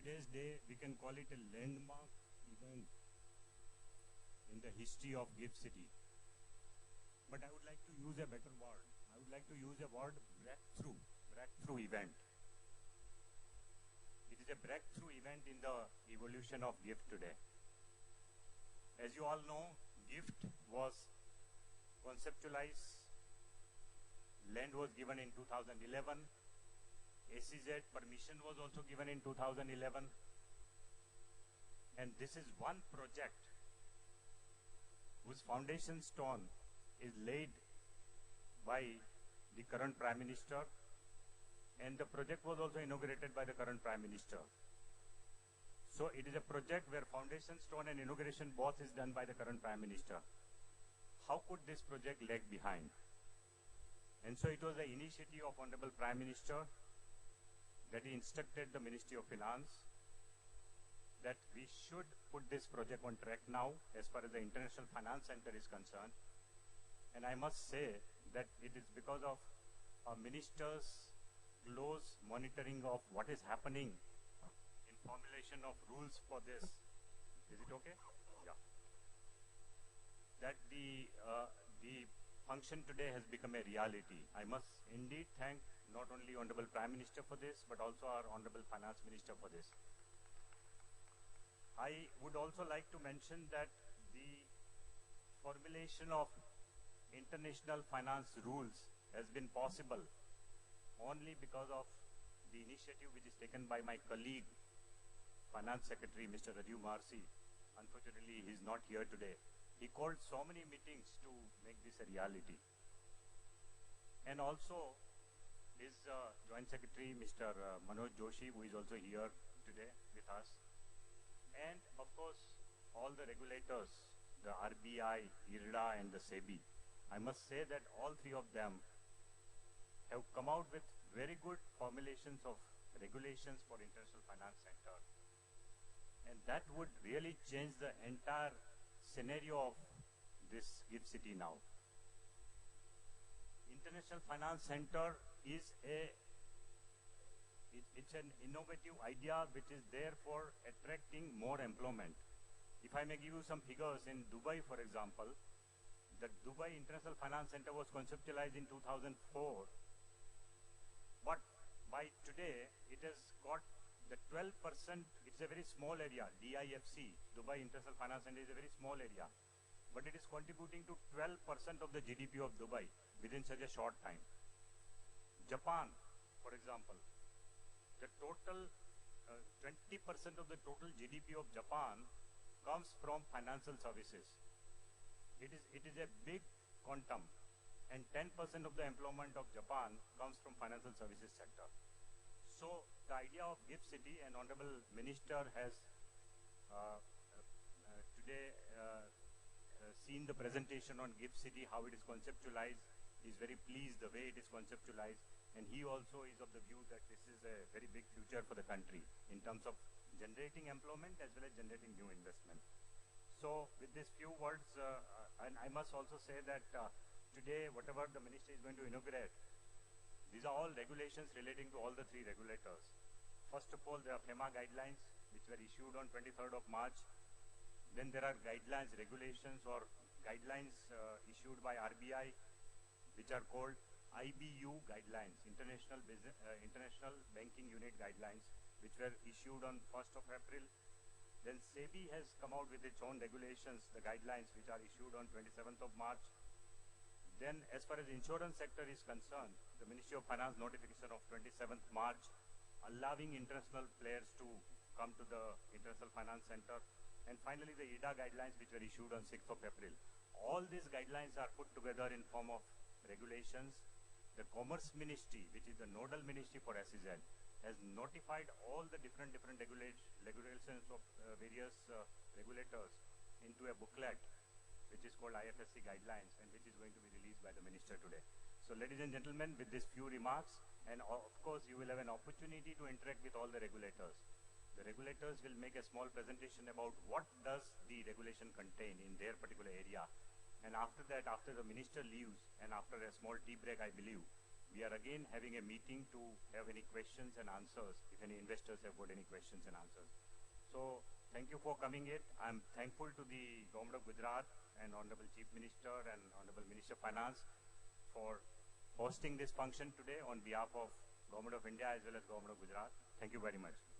today's day, we can call it a landmark event in the history of GIFT City. But I would like to use a better word. I would like to use a word breakthrough event. It is a breakthrough event in the evolution of GIFT today. As you all know, GIFT was conceptualized, land was given in 2011, SEZ permission was also given in 2011, and this is one project whose foundation stone is laid by the current Prime Minister, and the project was also inaugurated by the current Prime Minister. So it is a project where foundation stone and inauguration both is done by the current Prime Minister. How could this project lag behind? And so it was the initiative of Honorable Prime Minister that he instructed the Ministry of Finance that we should put this project on track now as far as the International Finance Center is concerned. And I must say that it is because of our minister's close monitoring of what is happening in formulation of rules for this. Is it okay? Yeah. That the function today has become a reality. I must indeed thank not only Honorable Prime Minister for this, but also our Honorable Finance Minister for this. I would also like to mention that the formulation of international finance rules has been possible only because of the initiative which is taken by my colleague, Finance Secretary Mr. Raju Marsi. Unfortunately, he is not here today. He called so many meetings to make this a reality. And also his Joint Secretary Mr. Manoj Joshi, who is also here today with us. And of course, all the regulators, the RBI, IRDA and the SEBI. I must say that all three of them have come out with very good formulations of regulations for International Finance Center. And that would really change the entire scenario of this GIFT City now. International Finance Center is it's an innovative idea which is there for attracting more employment. If I may give you some figures, in Dubai, for example, the Dubai International Finance Center was conceptualized in 2004, but by today it has got the 12%, it's a very small area, DIFC, Dubai International Finance Center is a very small area, but it is contributing to 12% of the GDP of Dubai within such a short time. Japan, for example, the total 20% of the total GDP of Japan comes from financial services. It is a big quantum, and 10% of the employment of Japan comes from financial services sector. So the idea of GIFT City, and Honorable Minister has today seen the presentation on GIFT City, how it is conceptualized. He is very pleased the way it is conceptualized, and he also is of the view that this is a very big future for the country in terms of generating employment as well as generating new investment. So with these few words, and I must also say that today whatever the minister is going to inaugurate, these are all regulations relating to all the three regulators. First of all, there are FEMA guidelines which were issued on 23rd of March. Then there are guidelines, regulations or guidelines issued by RBI which are called IBU guidelines, International Banking Unit guidelines, which were issued on 1st of April. Then SEBI has come out with its own regulations, the guidelines which are issued on 27th of March. Then as far as insurance sector is concerned, the Ministry of Finance notification of 27th March allowing international players to come to the International Finance Center. And finally the IRDA guidelines which were issued on 6th of April. All these guidelines are put together in form of regulations. The Commerce Ministry, which is the nodal ministry for SEZ, has notified all the different regulations of various regulators into a booklet which is called IFSC guidelines, and which is going to be released by the minister today. So ladies and gentlemen, with these few remarks, and of course you will have an opportunity to interact with all the regulators. The regulators will make a small presentation about what does the regulation contain in their particular area. And after that, after the minister leaves and after a small tea break, I believe, we are again having a meeting to have any questions and answers, if any investors have got any questions and answers. So thank you for coming here. I'm thankful to the Government of Gujarat and Honorable Chief Minister and Honorable Minister of Finance for hosting this function today on behalf of Government of India as well as Government of Gujarat. Thank you very much.